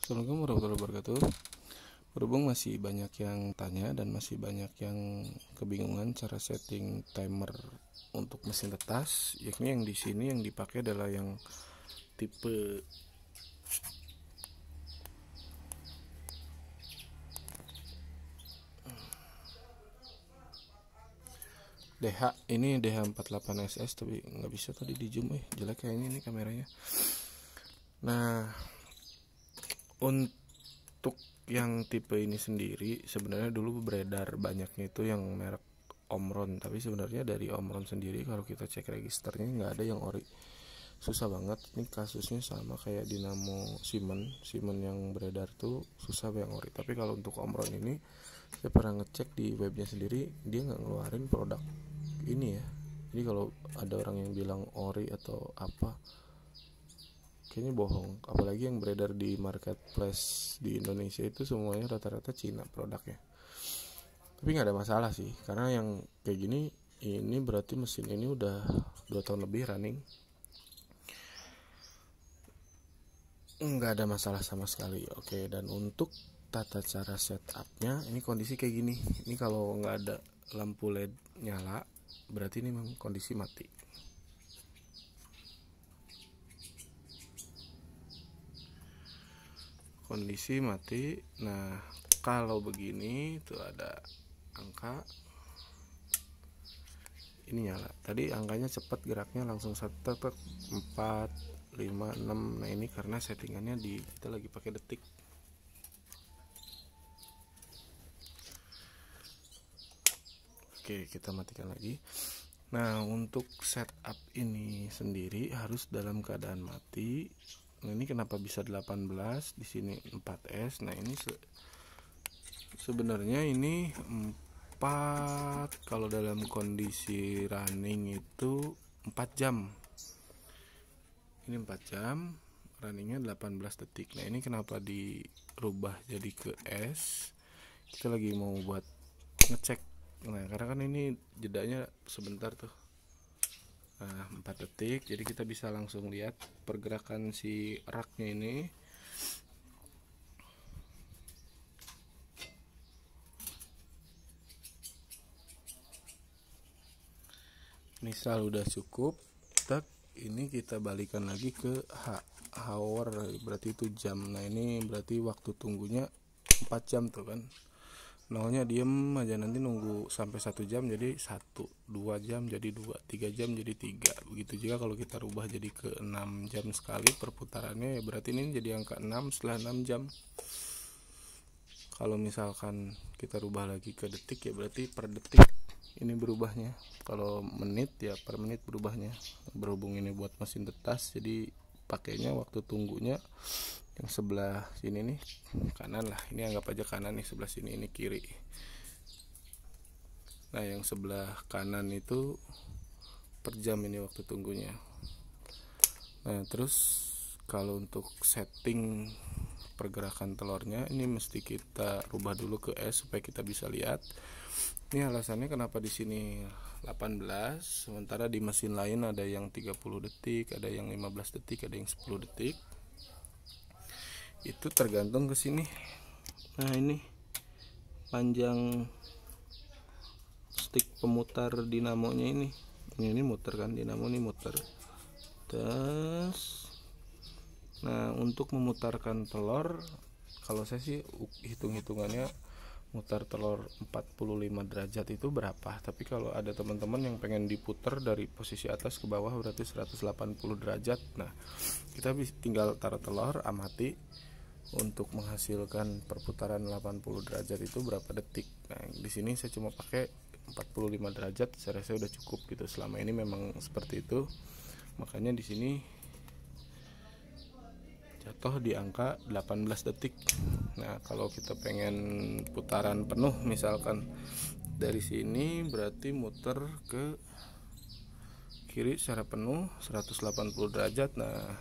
Assalamualaikum warahmatullahi wabarakatuh. Berhubung masih banyak yang tanya dan masih banyak yang kebingungan cara setting timer untuk mesin tetas, yakni yang di sini yang dipakai adalah yang tipe DH. Ini DH48SS, tapi nggak bisa tadi di zoom, jelek kayaknya ini kameranya. Nah, untuk yang tipe ini sendiri sebenarnya dulu beredar banyaknya itu yang merek Omron, tapi sebenarnya dari Omron sendiri kalau kita cek registernya nggak ada yang ori, susah banget. Ini kasusnya sama kayak dinamo Siemens yang beredar tuh susah yang ori. Tapi kalau untuk Omron ini saya pernah ngecek di webnya sendiri, dia nggak ngeluarin produk ini ya. Jadi kalau ada orang yang bilang ori atau apa, kayaknya bohong. Apalagi yang beredar di marketplace di Indonesia itu semuanya rata-rata Cina produknya. Tapi nggak ada masalah sih, karena yang kayak gini ini berarti mesin ini udah 2 tahun lebih running, nggak ada masalah sama sekali. Oke, dan untuk tata cara setupnya, ini kondisi kayak gini. Ini kalau nggak ada lampu LED nyala, berarti ini memang kondisi mati. Kondisi mati. Nah, kalau begini tuh ada angka ini nyala. Tadi angkanya cepat geraknya, langsung 1, 4, 5, 6. Nah, ini karena settingannya kita lagi pakai detik. Oke, kita matikan lagi. Nah, untuk setup ini sendiri harus dalam keadaan mati. Nah, ini kenapa bisa 18, di sini 4S. Nah, ini sebenarnya ini 4, kalau dalam kondisi running itu 4 jam. Ini 4 jam, runningnya 18 detik. Nah, ini kenapa dirubah jadi ke S? Kita lagi mau buat ngecek. Nah, karena kan ini jedanya sebentar tuh. Nah, 4 detik, jadi kita bisa langsung lihat pergerakan si raknya ini. Misal udah cukup, tak, ini kita balikan lagi ke hour, berarti itu jam. Nah, ini berarti waktu tunggunya 4 jam tuh kan. Nolnya diem aja, nanti nunggu sampai 1 jam jadi 1, 2 jam jadi 2, 3 jam jadi 3. Begitu juga kalau kita rubah jadi ke 6 jam sekali perputarannya, ya berarti ini jadi angka 6 setelah 6 jam. Kalau misalkan kita rubah lagi ke detik, ya berarti per detik ini berubahnya. Kalau menit ya per menit berubahnya. Berhubung ini buat mesin tetas, jadi pakainya waktu tunggunya yang sebelah sini nih kanan lah, ini anggap aja kanan nih, sebelah sini ini kiri. Nah, yang sebelah kanan itu per jam ini waktu tunggunya. Nah, terus kalau untuk setting pergerakan telurnya, ini mesti kita rubah dulu ke S supaya kita bisa lihat. Ini alasannya kenapa di sini 18, sementara di mesin lain ada yang 30 detik, ada yang 15 detik, ada yang 10 detik. Itu tergantung ke sini. Nah, ini panjang stick pemutar dinamonya ini muter kan, dinamo ini muter. Terus, nah, untuk memutarkan telur, kalau saya sih hitung-hitungannya mutar telur 45 derajat itu berapa. Tapi kalau ada teman-teman yang pengen diputar dari posisi atas ke bawah, berarti 180 derajat. Nah, kita tinggal taruh telur, amati untuk menghasilkan perputaran 80 derajat itu berapa detik. Nah, di sini saya cuma pakai 45 derajat, saya rasa udah cukup gitu. Selama ini memang seperti itu. Makanya di sini jatuh di angka 18 detik. Nah, kalau kita pengen putaran penuh misalkan dari sini, berarti muter ke kiri secara penuh 180 derajat. Nah,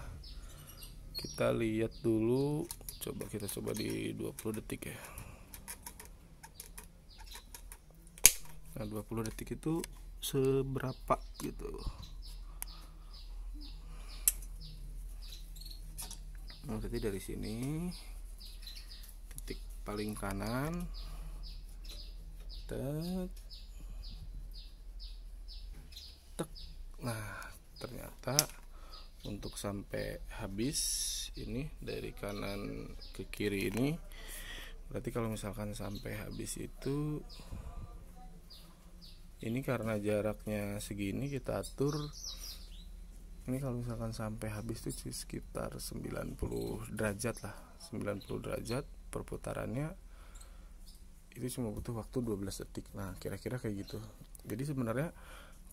kita lihat dulu, kita coba di 20 detik ya. Nah, 20 detik itu seberapa gitu. Nah, jadi dari sini paling kanan, tek, tek. Nah ternyata untuk sampai habis ini dari kanan ke kiri ini, berarti kalau misalkan sampai habis itu, ini karena jaraknya segini kita atur. Ini kalau misalkan sampai habis itu sekitar 90 derajat lah, 90 derajat perputarannya itu cuma butuh waktu 12 detik. Nah kira-kira kayak gitu. Jadi sebenarnya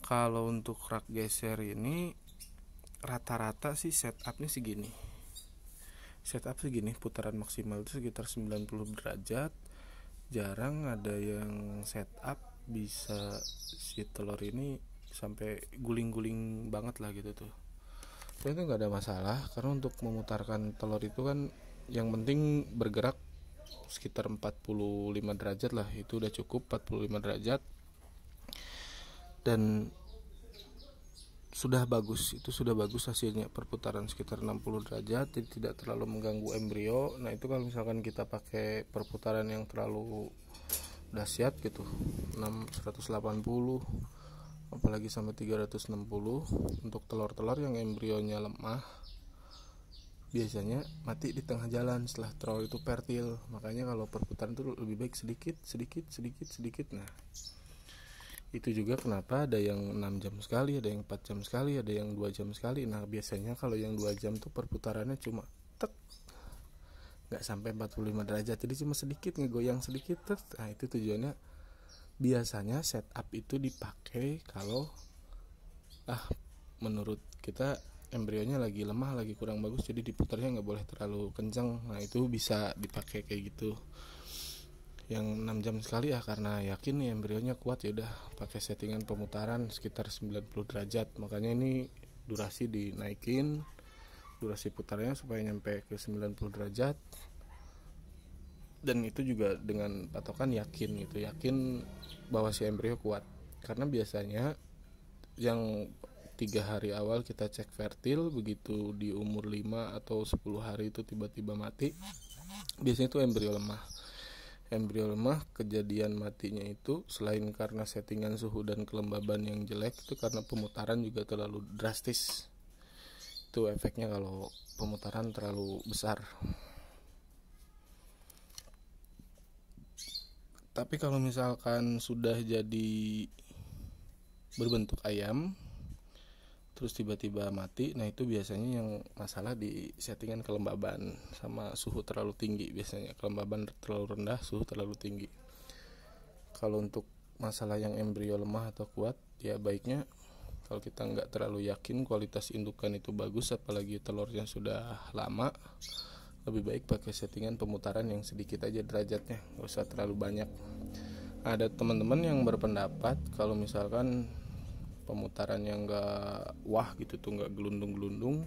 kalau untuk rak geser ini rata-rata sih setupnya segini, putaran maksimal itu sekitar 90 derajat. Jarang ada yang setup bisa si telur ini sampai guling-guling banget lah gitu tuh. Tapi itu nggak ada masalah, karena untuk memutarkan telur itu kan yang penting bergerak sekitar 45 derajat lah, itu udah cukup. 45 derajat dan sudah bagus, itu sudah bagus hasilnya, perputaran sekitar 60 derajat, jadi tidak terlalu mengganggu embrio. Nah itu kalau misalkan kita pakai perputaran yang terlalu dahsyat gitu, 180 apalagi sampai 360 untuk telur-telur yang embrionya lemah, biasanya mati di tengah jalan setelah telur itu fertil. Makanya kalau perputaran itu lebih baik sedikit. Nah itu juga kenapa ada yang 6 jam sekali, ada yang 4 jam sekali, ada yang 2 jam sekali. Nah biasanya kalau yang 2 jam tuh perputarannya cuma tek, gak sampai 45 derajat, jadi cuma sedikit, ngegoyang sedikit tek. Nah itu tujuannya. Biasanya setup itu dipakai kalau menurut kita embrionya lagi lemah, lagi kurang bagus, jadi diputarnya gak boleh terlalu kencang. Nah itu bisa dipakai kayak gitu. Yang 6 jam sekali karena yakin nih embrionya kuat, ya udah pakai settingan pemutaran sekitar 90 derajat. Makanya ini durasi dinaikin, durasi putarnya supaya nyampe ke 90 derajat. Dan itu juga dengan patokan yakin bahwa si embrio kuat. Karena biasanya yang 3 hari awal kita cek fertil, begitu di umur 5 atau 10 hari itu tiba-tiba mati, biasanya itu embrio lemah. Kejadian matinya itu selain karena settingan suhu dan kelembaban yang jelek, itu karena pemutaran juga terlalu drastis. Itu efeknya kalau pemutaran terlalu besar. Tapi kalau misalkan sudah jadi berbentuk ayam terus tiba-tiba mati, nah itu biasanya yang masalah di settingan kelembaban sama suhu terlalu tinggi. Biasanya kelembaban terlalu rendah, suhu terlalu tinggi. Kalau untuk masalah yang embrio lemah atau kuat, ya baiknya kalau kita nggak terlalu yakin kualitas indukan itu bagus, apalagi telurnya sudah lama, lebih baik pakai settingan pemutaran yang sedikit aja derajatnya, nggak usah terlalu banyak. Ada teman-teman yang berpendapat kalau misalkan pemutaran yang gak wah gitu tuh, gak gelundung-gelundung,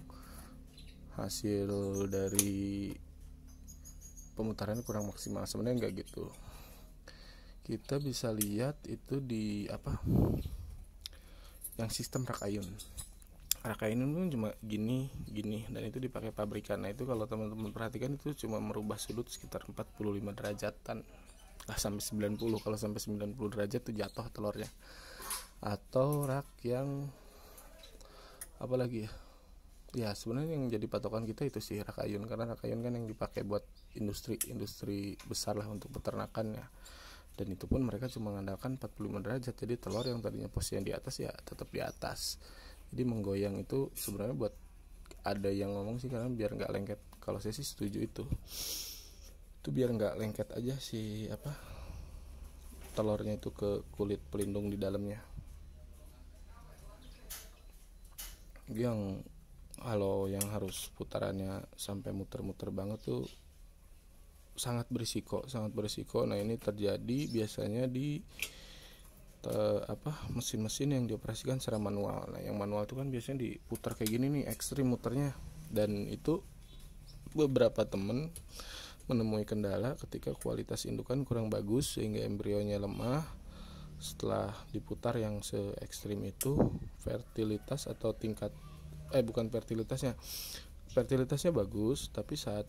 hasil dari pemutarannya kurang maksimal. Sebenarnya gak gitu. Kita bisa lihat itu di yang sistem rak ayun itu cuma gini dan itu dipakai pabrikan. Nah itu kalau teman-teman perhatikan itu cuma merubah sudut sekitar 45 derajatan lah sampai 90. Kalau sampai 90 derajat tuh jatuh telurnya. Atau rak yang apalagi ya sebenarnya yang jadi patokan kita itu sih rak ayun, karena rak ayun kan yang dipakai buat industri besar lah untuk peternakan ya. Dan itu pun mereka cuma mengandalkan 45 derajat, jadi telur yang tadinya posisi yang di atas ya tetap di atas. Jadi menggoyang itu sebenarnya buat, ada yang ngomong sih karena biar nggak lengket. Kalau saya sih setuju itu biar nggak lengket aja si telurnya itu ke kulit pelindung di dalamnya. Yang kalau yang harus putarannya sampai muter-muter banget tuh sangat berisiko. Nah ini terjadi biasanya di mesin-mesin yang dioperasikan secara manual. Nah yang manual itu kan biasanya diputar kayak gini nih, ekstrim muternya. Dan itu beberapa temen menemui kendala ketika kualitas indukan kurang bagus sehingga embrionya lemah. Setelah diputar yang se ekstrim itu, fertilitas atau tingkat bukan fertilitasnya bagus, tapi saat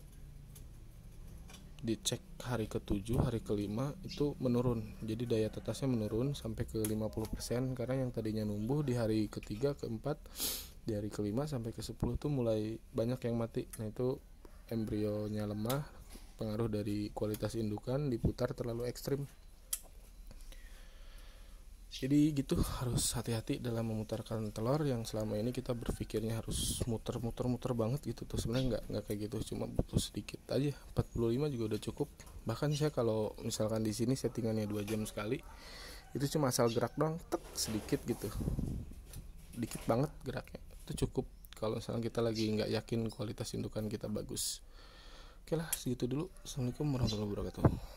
dicek hari ke-7 hari ke-5 itu menurun, jadi daya tetasnya menurun sampai ke 50%, karena yang tadinya numbuh di hari ke-3 ke-4, di hari ke-5 sampai ke-10 tuh mulai banyak yang mati. Nah itu embrionya lemah, pengaruh dari kualitas indukan diputar terlalu ekstrim. Jadi gitu, harus hati-hati dalam memutarkan telur yang selama ini kita berpikirnya harus muter-muter banget gitu tuh. Sebenarnya nggak kayak gitu, cuma butuh sedikit aja, 45 juga udah cukup. Bahkan saya kalau misalkan di sini settingannya 2 jam sekali, itu cuma asal gerak doang, tek sedikit gitu, dikit banget geraknya, itu cukup kalau misalkan kita lagi nggak yakin kualitas indukan kita bagus. Oke lah, segitu dulu. Assalamualaikum warahmatullahi wabarakatuh.